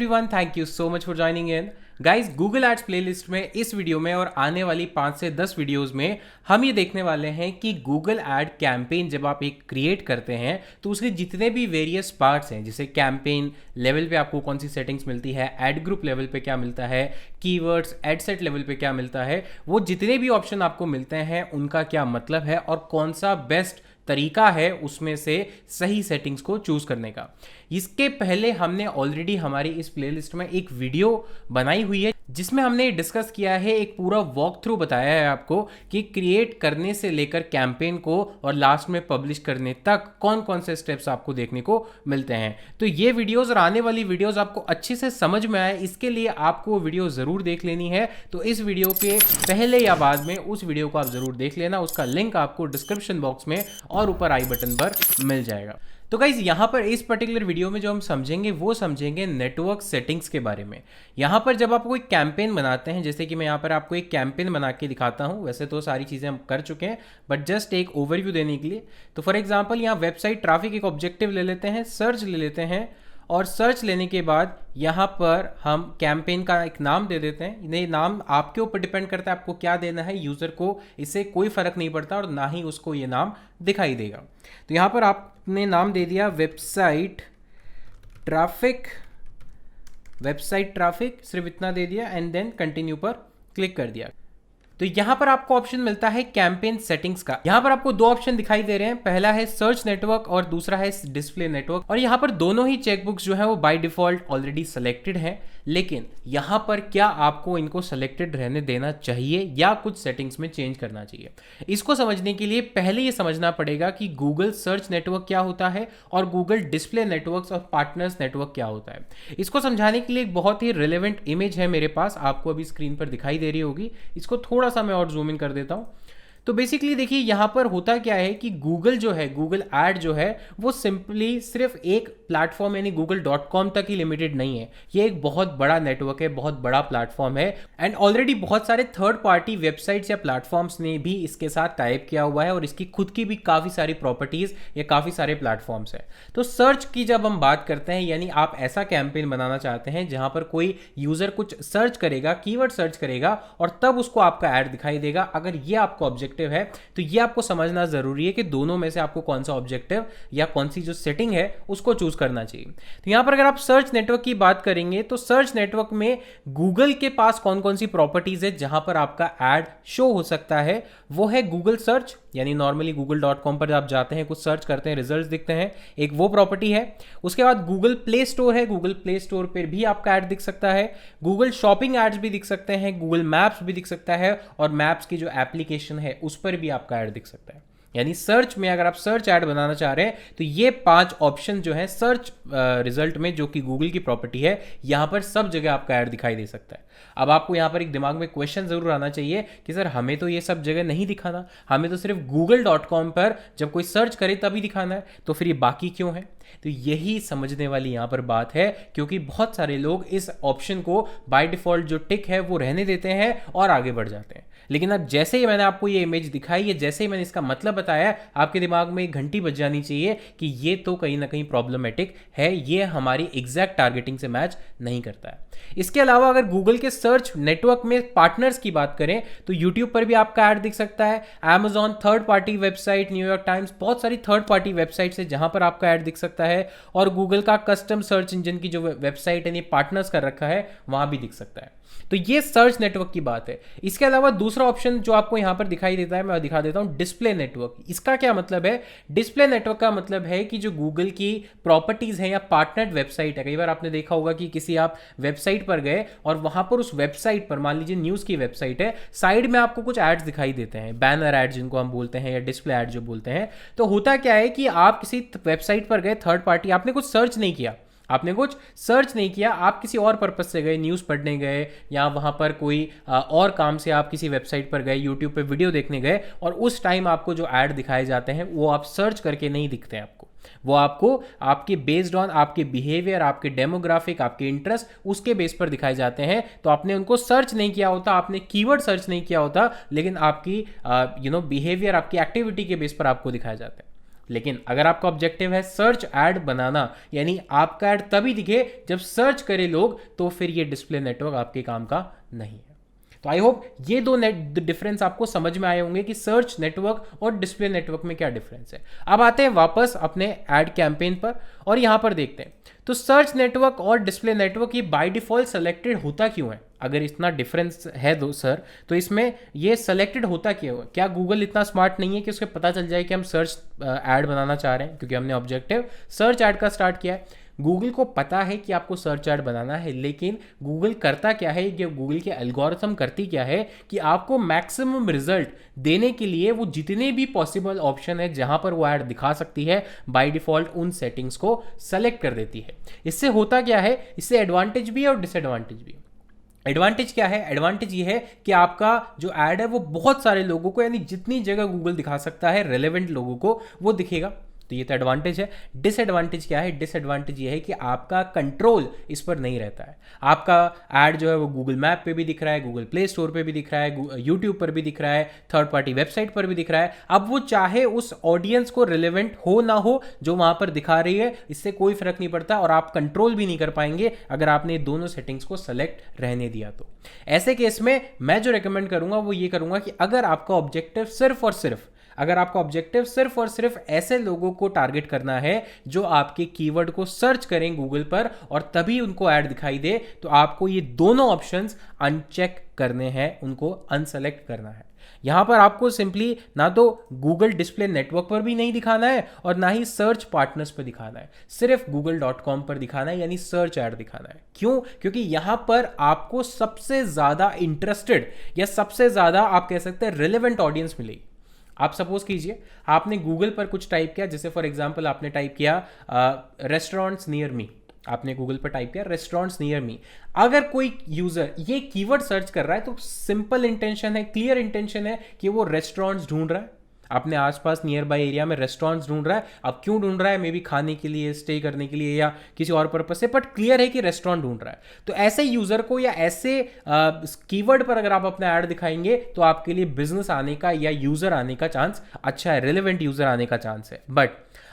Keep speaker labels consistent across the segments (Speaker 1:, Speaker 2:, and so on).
Speaker 1: Everyone, thank you so much for joining in. Guys, Google ads playlist में इस video में और आने वाली 5 से 10 वीडियोस में हम ये देखने वाले हैं कि गूगल एड कैंपेन जब आप एक क्रिएट करते हैं तो उसके जितने भी वेरियस पार्ट्स हैं, जैसे कैंपेन लेवल पे आपको कौन सी सेटिंग्स मिलती है, एड ग्रुप लेवल पे क्या मिलता है, कीवर्ड्स एड सेट लेवल पे क्या मिलता है, वो जितने भी ऑप्शन आपको मिलते हैं उनका क्या मतलब है और कौन सा बेस्ट तरीका है उसमें से सही सेटिंग्स को चूज करने का। इसके पहले हमने ऑलरेडी हमारी इस प्लेलिस्ट में एक वीडियो बनाई हुई है जिसमें हमने डिस्कस किया है, एक पूरा वॉक थ्रू बताया है आपको कि क्रिएट करने से लेकर कैंपेन को और लास्ट में पब्लिश करने तक कौन कौन से स्टेप्स आपको देखने को मिलते हैं। तो ये वीडियोस और आने वाली वीडियोस आपको अच्छे से समझ में आए, इसके लिए आपको वो वीडियो जरूर देख लेनी है। तो इस वीडियो के पहले या बाद में उस वीडियो को आप जरूर देख लेना, उसका लिंक आपको डिस्क्रिप्शन बॉक्स में और ऊपर आई बटन पर मिल जाएगा। तो गाइज, यहाँ पर इस पर्टिकुलर वीडियो में जो हम समझेंगे वो समझेंगे नेटवर्क सेटिंग्स के बारे में। यहाँ पर जब आप कोई कैंपेन बनाते हैं, जैसे कि मैं यहाँ पर आपको एक कैंपेन बना के दिखाता हूँ, वैसे तो सारी चीज़ें हम कर चुके हैं बट जस्ट एक ओवरव्यू देने के लिए। तो फॉर एग्जांपल यहाँ वेबसाइट ट्रैफिक एक ऑब्जेक्टिव ले लेते हैं, सर्च ले लेते हैं और सर्च लेने के बाद यहाँ पर हम कैंपेन का एक नाम दे देते हैं। ये नाम आपके ऊपर डिपेंड करता है आपको क्या देना है, यूज़र को इससे कोई फ़र्क नहीं पड़ता और ना ही उसको ये नाम दिखाई देगा। तो यहाँ पर आपने नाम दे दिया वेबसाइट ट्रैफिक, सिर्फ इतना दे दिया एंड देन कंटिन्यू पर क्लिक कर दिया। तो यहां पर आपको ऑप्शन मिलता है कैंपेन सेटिंग्स का। यहां पर आपको दो ऑप्शन दिखाई दे रहे हैं, पहला है सर्च नेटवर्क और दूसरा है डिस्प्ले नेटवर्क। और यहां पर दोनों ही चेकबुक्स जो है वो बाय डिफॉल्ट ऑलरेडी सेलेक्टेड है, लेकिन यहां पर क्या आपको इनको सेलेक्टेड रहने देना चाहिए या कुछ सेटिंग्स में चेंज करना चाहिए, इसको समझने के लिए पहले ये समझना पड़ेगा कि गूगल सर्च नेटवर्क क्या होता है और गूगल डिस्प्ले नेटवर्क्स और पार्टनर्स नेटवर्क क्या होता है। इसको समझाने के लिए एक बहुत ही रिलेवेंट इमेज है मेरे पास, आपको अभी स्क्रीन पर दिखाई दे रही होगी। इसको थोड़ा सा मैं और जूम इन कर देता हूं। तो बेसिकली देखिए यहां पर होता क्या है कि गूगल जो है, गूगल एड जो है वो सिंपली सिर्फ एक प्लेटफॉर्म यानी google.com तक ही लिमिटेड नहीं है। ये एक बहुत बड़ा नेटवर्क है, बहुत बड़ा प्लेटफॉर्म है एंड ऑलरेडी बहुत सारे थर्ड पार्टी वेबसाइट्स या प्लेटफॉर्म्स ने भी इसके साथ टाइप किया हुआ है और इसकी खुद की भी काफ़ी सारी प्रॉपर्टीज या काफ़ी सारे प्लेटफॉर्म्स है। तो सर्च की जब हम बात करते हैं, यानी आप ऐसा कैंपेन बनाना चाहते हैं जहां पर कोई यूजर कुछ सर्च करेगा, कीवर्ड सर्च करेगा और तब उसको आपका ऐड दिखाई देगा। अगर ये आपका ऑब्जेक्टिव है तो ये आपको समझना जरूरी है कि दोनों में से आपको कौन सा ऑब्जेक्टिव या कौन सी जो सेटिंग है उसको चूज करना चाहिए। तो यहां पर अगर आप सर्च नेटवर्क की बात करेंगे तो सर्च नेटवर्क में गूगल के पास कौन कौन सी प्रॉपर्टीज है जहां पर आपका ऐड शो हो सकता है, वो है गूगल सर्च, यानी नॉर्मली google.com पर आप जाते हैं, कुछ सर्च करते हैं, रिजल्ट्स दिखते हैं, एक वो प्रॉपर्टी है। उसके बाद गूगल प्ले स्टोर है, गूगल प्ले स्टोर पर भी आपका ऐड दिख सकता है, गूगल शॉपिंग एड्स भी दिख सकते हैं, गूगल मैप्स भी दिख सकता है और मैप्स की जो एप्लीकेशन है उस पर भी आपका ऐड दिख सकता है। यानी सर्च में अगर आप सर्च ऐड बनाना चाह रहे हैं तो ये 5 ऑप्शन जो है सर्च रिजल्ट में, जो कि गूगल की प्रॉपर्टी है, यहां पर सब जगह आपका ऐड दिखाई दे सकता है। अब आपको यहां पर एक दिमाग में क्वेश्चन जरूर आना चाहिए कि सर हमें तो ये सब जगह नहीं दिखाना, हमें तो सिर्फ google.com पर जब कोई सर्च करे तभी दिखाना है, तो फिर ये बाकी क्यों है? तो यही समझने वाली यहां पर बात है, क्योंकि बहुत सारे लोग इस ऑप्शन को बाय डिफॉल्ट जो टिक है वो रहने देते हैं और आगे बढ़ जाते हैं। लेकिन अब जैसे ही मैंने आपको ये इमेज दिखाई है, जैसे ही मैंने इसका मतलब बताया, आपके दिमाग में एक घंटी बज जानी चाहिए कि ये तो कहीं ना कहीं प्रॉब्लमेटिक है, ये हमारी एग्जैक्ट टारगेटिंग से मैच नहीं करता है। इसके अलावा अगर गूगल के सर्च नेटवर्क में पार्टनर्स की बात करें तो यूट्यूब पर भी आपका ऐड दिख सकता है, Amazon third party website, New York times, बहुत सारी थर्ड पार्टी वेबसाइट्स है जहां पर आपका ऐड दिख सकता है और गूगल का कस्टम सर्च इंजन की जो वेबसाइट है, पार्टनर्स कर रखा है, वहां भी दिख सकता है। तो ये सर्च नेटवर्क की बात है। इसके अलावा दूसरा ऑप्शन जो आपको यहां पर दिखाई देता है, मैं दिखा देता हूं, डिस्प्ले नेटवर्क। इसका क्या मतलब है? डिस्प्ले नेटवर्क का मतलब है कि जो गूगल की प्रॉपर्टीज है या पार्टनर्ड वेबसाइट है, कई बार आपने देखा होगा कि किसी आप वेबसाइट पर गए और वहां पर उस वेबसाइट पर, मान लीजिए न्यूज की वेबसाइट है, साइड में आपको कुछ एड्स दिखाई देते हैं, बैनर एड जिनको हम बोलते हैं या डिस्प्ले एड जो बोलते हैं। तो होता क्या है कि आप किसी वेबसाइट पर गए थर्ड पार्टी, आपने कुछ सर्च नहीं किया, आप किसी और पर्पस से गए, न्यूज़ पढ़ने गए या वहाँ पर कोई और काम से आप किसी वेबसाइट पर गए, यूट्यूब पे वीडियो देखने गए और उस टाइम आपको जो ऐड दिखाए जाते हैं वो आप सर्च करके नहीं दिखते हैं आपको, वो आपको आपके बेस्ड ऑन आपके बिहेवियर, आपके डेमोग्राफिक, आपके इंटरेस्ट, उसके बेस पर दिखाए जाते हैं। तो आपने उनको सर्च नहीं किया होता, आपने कीवर्ड सर्च नहीं किया होता, लेकिन आपकी बिहेवियर, आपकी एक्टिविटी के बेस पर आपको दिखाए जाते हैं। लेकिन अगर आपका ऑब्जेक्टिव है सर्च ऐड बनाना, यानी आपका ऐड तभी दिखे जब सर्च करे लोग, तो फिर ये डिस्प्ले नेटवर्क आपके काम का नहीं है। तो आई होप ये दो डिफरेंस आपको समझ में आए होंगे कि सर्च नेटवर्क और डिस्प्ले नेटवर्क में क्या डिफरेंस है। अब आते हैं वापस अपने ऐड कैंपेन पर और यहां पर देखते हैं। तो सर्च नेटवर्क और डिस्प्ले नेटवर्क ये बाय डिफॉल्ट सेलेक्टेड होता क्यों है? अगर इतना डिफरेंस है दो सर, तो इसमें ये सेलेक्टेड होता क्यों है? क्या गूगल इतना स्मार्ट नहीं है कि उसके पता चल जाए कि हम सर्च ऐड बनाना चाह रहे हैं, क्योंकि हमने ऑब्जेक्टिव सर्च ऐड का स्टार्ट किया है। गूगल को पता है कि आपको सर्च ऐड बनाना है, लेकिन गूगल करता क्या है, कि गूगल के एल्गोरिथम करती क्या है कि आपको मैक्सिमम रिजल्ट देने के लिए वो जितने भी पॉसिबल ऑप्शन है जहां पर वो ऐड दिखा सकती है, बाय डिफॉल्ट उन सेटिंग्स को सेलेक्ट कर देती है। इससे होता क्या है, इससे एडवांटेज भी है और डिसएडवांटेज भी है। एडवांटेज क्या है? एडवांटेज ये है कि आपका जो ऐड है वो बहुत सारे लोगों को, यानी जितनी जगह गूगल दिखा सकता है रेलेवेंट लोगों को, वो दिखेगा। तो ये तो एडवांटेज है। डिसएडवांटेज क्या है? डिसएडवांटेज ये है कि आपका कंट्रोल इस पर नहीं रहता है। आपका ऐड जो है वो गूगल मैप पे भी दिख रहा है, गूगल प्ले स्टोर पे भी दिख रहा है, यूट्यूब पर भी दिख रहा है, थर्ड पार्टी वेबसाइट पर भी दिख रहा है। अब वो चाहे उस ऑडियंस को रिलेवेंट हो ना हो जो वहां पर दिखा रही है, इससे कोई फर्क नहीं पड़ता और आप कंट्रोल भी नहीं कर पाएंगे अगर आपने दोनों सेटिंग्स को सेलेक्ट रहने दिया तो। ऐसे केस में मैं जो रिकमेंड करूंगा वो ये करूंगा कि अगर आपका ऑब्जेक्टिव सिर्फ और सिर्फ ऐसे लोगों को टारगेट करना है जो आपके कीवर्ड को सर्च करें गूगल पर और तभी उनको ऐड दिखाई दे, तो आपको ये दोनों ऑप्शंस अनचेक करने हैं, उनको अनसेलेक्ट करना है। यहां पर आपको सिंपली ना तो गूगल डिस्प्ले नेटवर्क पर भी नहीं दिखाना है और ना ही सर्च पार्टनर्स पर दिखाना है, सिर्फ google.com पर दिखाना है, यानी सर्च ऐड दिखाना है। क्यों? क्योंकि यहां पर आपको सबसे ज्यादा इंटरेस्टेड या सबसे ज्यादा आप कह सकते हैं रिलेवेंट ऑडियंस मिलेगी। आप सपोज कीजिए आपने गूगल पर कुछ टाइप किया, जैसे फॉर एग्जांपल आपने टाइप किया रेस्टोरेंट्स नियर मी, आपने गूगल पर टाइप किया रेस्टोरेंट्स नियर मी। अगर कोई यूजर ये कीवर्ड सर्च कर रहा है तो सिंपल इंटेंशन है, क्लियर इंटेंशन है कि वो रेस्टोरेंट्स ढूंढ रहा है, अपने आसपास नियर बाय एरिया में रेस्टोरेंट्स ढूंढ रहा है। अब क्यों ढूंढ रहा है? मे बी खाने के लिए, स्टे करने के लिए या किसी और पर्पज से, बट क्लियर है कि रेस्टोरेंट ढूंढ रहा है। तो ऐसे यूजर को या ऐसे कीवर्ड पर अगर आप अपना ऐड दिखाएंगे तो आपके लिए बिजनेस आने का या यूजर आने का चांस अच्छा है, रिलेवेंट यूजर आने का चांस है। बट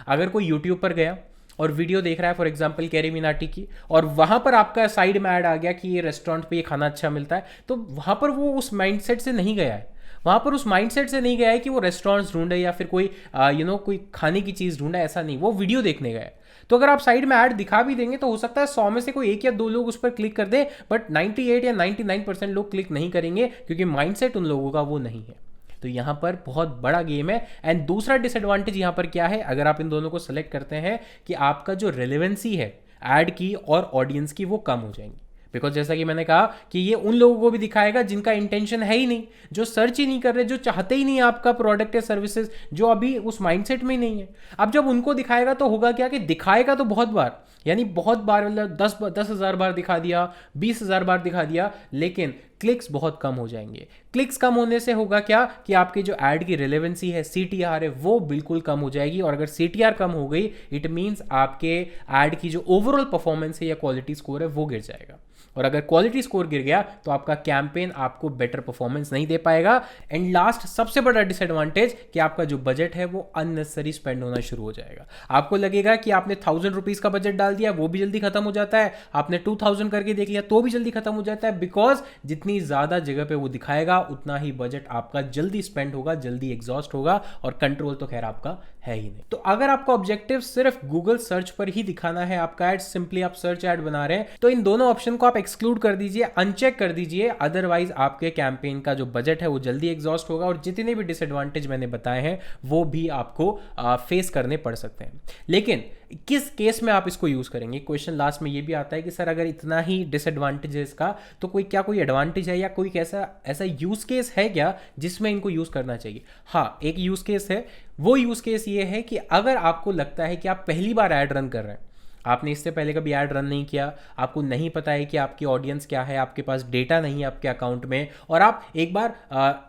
Speaker 1: अगर कोई यूट्यूब पर गया और वीडियो देख रहा है फॉर एग्जांपल कैरी मिनाटी की, और वहां पर आपका साइड में ऐड आ गया कि ये रेस्टोरेंट पे ये खाना अच्छा मिलता है, तो वहां पर वो उस माइंडसेट से नहीं गया है, वहां पर उस माइंडसेट से नहीं गया है कि वो रेस्टोरेंट्स ढूंढे या फिर कोई कोई खाने की चीज ढूंढा, ऐसा नहीं, वो वीडियो देखने गया है। तो अगर आप साइड में ऐड दिखा भी देंगे तो हो सकता है 100 में से कोई 1 या 2 लोग उस पर क्लिक कर दे, बट 98 या 99% लोग क्लिक नहीं करेंगे क्योंकि माइंडसेट उन लोगों का वो नहीं है। तो यहां पर बहुत बड़ा गेम है। एंड दूसरा डिसएडवांटेज यहां पर क्या है, अगर आप इन दोनों को सेलेक्ट करते हैं, कि आपका जो रेलेवेंसी है ऐड की और ऑडियंस की वो कम हो जाएंगी। बिकॉज जैसा कि मैंने कहा कि ये उन लोगों को भी दिखाएगा जिनका इंटेंशन है ही नहीं, जो सर्च ही नहीं कर रहे, जो चाहते ही नहीं आपका प्रोडक्ट या सर्विसेज, जो अभी उस माइंडसेट में ही नहीं है। अब जब उनको दिखाएगा तो होगा क्या कि दिखाएगा तो बहुत बार, यानी बहुत बार, मतलब 10,000 बार दिखा दिया, 20,000 बार दिखा दिया, लेकिन क्लिक्स बहुत कम हो जाएंगे। क्लिक्स कम होने से होगा क्या कि आपकी जो ऐड की रिलेवेंसी है, CTR है, वो बिल्कुल कम हो जाएगी। और अगर CTR कम हो गई, इट मीन्स आपके ऐड की जो ओवरऑल परफॉर्मेंस है या क्वालिटी स्कोर है वो गिर जाएगा। और अगर क्वालिटी स्कोर गिर गया तो आपका कैंपेन आपको बेटर परफॉर्मेंस नहीं दे पाएगा। एंड लास्ट सबसे बड़ा डिसएडवांटेज कि आपका जो बजट है वो अननेसेसरी स्पेंड होना शुरू हो जाएगा। आपको लगेगा कि आपने 1000 रुपीज का बजट डाल दिया, वो भी जल्दी खत्म हो जाता है, आपने 2000 करके देख लिया तो भी जल्दी खत्म हो जाता है, बिकॉज जितनी ज्यादा जगह पे वो दिखाएगा उतना ही बजट आपका जल्दी स्पेंड होगा, जल्दी एग्जॉस्ट होगा, और कंट्रोल तो खैर आपका है ही नहीं। तो अगर आपका ऑब्जेक्टिव सिर्फ गूगल सर्च पर ही दिखाना है, आपका एड सिंपली आप सर्च ऐड बना रहे हैं, तो इन दोनों ऑप्शन को आप एक्सक्लूड कर दीजिए, अनचेक कर दीजिए। अदरवाइज आपके कैंपेन का जो बजट है वो जल्दी एग्जॉस्ट होगा और जितने भी डिसएडवांटेज मैंने बताए हैं वो भी आपको फेस करने पड़ सकते हैं। लेकिन किस केस में आप इसको यूज करेंगे? क्वेश्चन लास्ट में ये भी आता है कि सर अगर इतना ही डिसएडवांटेज है इसका, तो कोई एडवांटेज है या कोई ऐसा यूज केस है क्या जिसमें इनको यूज करना चाहिए? हाँ, एक यूज केस है। वो यूज केस ये है कि अगर आपको लगता है कि आप पहली बार ऐड रन कर रहे हैं, आपने इससे पहले कभी ऐड रन नहीं किया, आपको नहीं पता है कि आपकी ऑडियंस क्या है, आपके पास डेटा नहीं है आपके अकाउंट में, और आप एक बार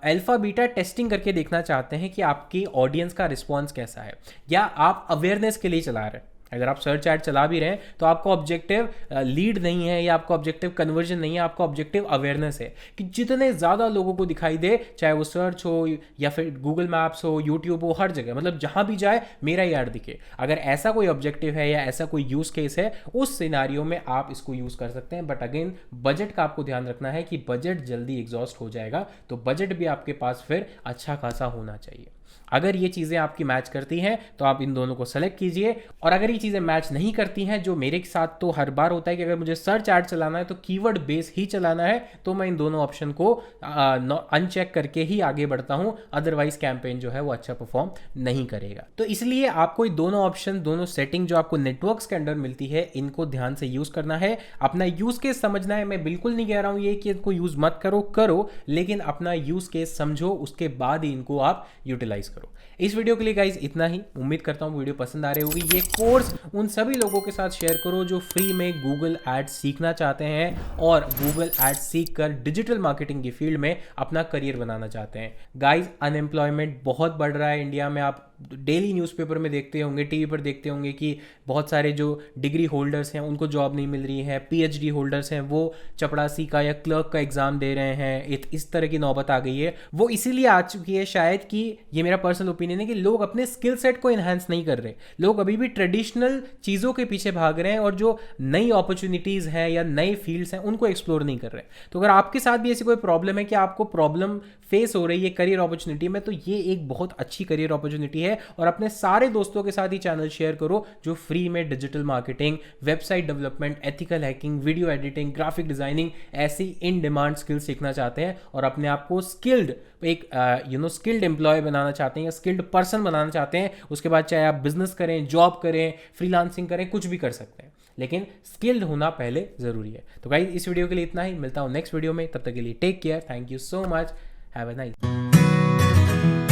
Speaker 1: अल्फा बीटा टेस्टिंग करके देखना चाहते हैं कि आपकी ऑडियंस का रिस्पॉन्स कैसा है, या आप अवेयरनेस के लिए चला रहे हैं, अगर आप सर्च ऐड चला भी रहे हैं तो आपका ऑब्जेक्टिव लीड नहीं है या आपका ऑब्जेक्टिव कन्वर्जन नहीं है, आपका ऑब्जेक्टिव अवेयरनेस है कि जितने ज़्यादा लोगों को दिखाई दे, चाहे वो सर्च हो या फिर गूगल मैप्स हो, यूट्यूब हो, हर जगह, मतलब जहाँ भी जाए मेरा ही ऐड दिखे। अगर ऐसा कोई ऑब्जेक्टिव है या ऐसा कोई यूज़ केस है, उस सिनारियो में आप इसको यूज़ कर सकते हैं। बट अगेन बजट का आपको ध्यान रखना है कि बजट जल्दी एग्जॉस्ट हो जाएगा, तो बजट भी आपके पास फिर अच्छा खासा होना चाहिए। अगर ये चीज़ें आपकी मैच करती हैं तो आप इन दोनों को सेलेक्ट कीजिए, और अगर ये चीज़ें मैच नहीं करती हैं, जो मेरे साथ तो हर बार होता है कि अगर मुझे सर्च ऐड चलाना है तो कीवर्ड बेस ही चलाना है, तो मैं इन दोनों ऑप्शन को अनचेक करके ही आगे बढ़ता हूं, अदरवाइज कैंपेन जो है वो अच्छा परफॉर्म नहीं करेगा। तो इसलिए आपको ये दोनों ऑप्शन, दोनों सेटिंग जो आपको नेटवर्क्स के अंडर मिलती है, इनको ध्यान से यूज़ करना है, अपना यूज़ केस समझना है। मैं बिल्कुल नहीं कह रहा हूँ ये कि इनको यूज़ मत करो, लेकिन अपना यूज़ केस समझो, उसके बाद ही इनको आप यूटिलाइज करो। इस वीडियो के लिए गाइज इतना ही। उम्मीद करता हूँ वीडियो पसंद आ रही होगी। ये कोर्स उन सभी लोगों के साथ शेयर करो जो फ्री में गूगल एड्स सीखना चाहते हैं और गूगल एड्स सीख कर डिजिटल मार्केटिंग की फील्ड में अपना करियर बनाना चाहते हैं। गाइज अनएम्प्लॉयमेंट बहुत बढ़ रहा है इंडिया में। आप डेली न्यूज़पेपर में देखते होंगे, टीवी पर देखते होंगे कि बहुत सारे जो डिग्री होल्डर्स हैं उनको जॉब नहीं मिल रही है, पीएचडी होल्डर्स हैं वो चपड़ासी का या क्लर्क का एग्जाम दे रहे हैं। इस तरह की नौबत आ गई है। वो इसीलिए आ चुकी है शायद, कि ये मेरा पर्सनल ओपिनियन है, कि लोग अपने स्किल सेट को इन्हांस नहीं कर रहे। लोग अभी भी ट्रेडिशनल चीज़ों के पीछे भाग रहे हैं और जो नई अपॉर्चुनिटीज़ हैं या नए फील्ड्स हैं उनको एक्सप्लोर नहीं कर रहे। तो अगर आपके साथ भी ऐसी कोई प्रॉब्लम है कि आपको प्रॉब्लम फेस हो रही है करियर अपॉर्चुनिटी में, तो ये एक बहुत अच्छी करियर अपॉर्चुनिटी है। और अपने सारे दोस्तों के साथ ही चैनल शेयर करो जो फ्री में digital marketing, website development, ethical hacking, video editing, graphic designing, ऐसी इन डिमांड स्किल्स सीखना चाहते हैं और अपने आप को स्किल्ड स्किल्ड एम्प्लॉय बनाना चाहते हैं या स्किल्ड पर्सन बनाना चाहते हैं। उसके बाद चाहे आप बिजनेस करें, जॉब करें, फ्रीलांसिंग करें, कुछ भी कर सकते हैं, लेकिन स्किल्ड होना पहले जरूरी है। तो गाइस इस वीडियो के लिए इतना ही। मिलता हूं नेक्स्ट वीडियो में, तब तक के लिए take care, thank you so much, have a nice.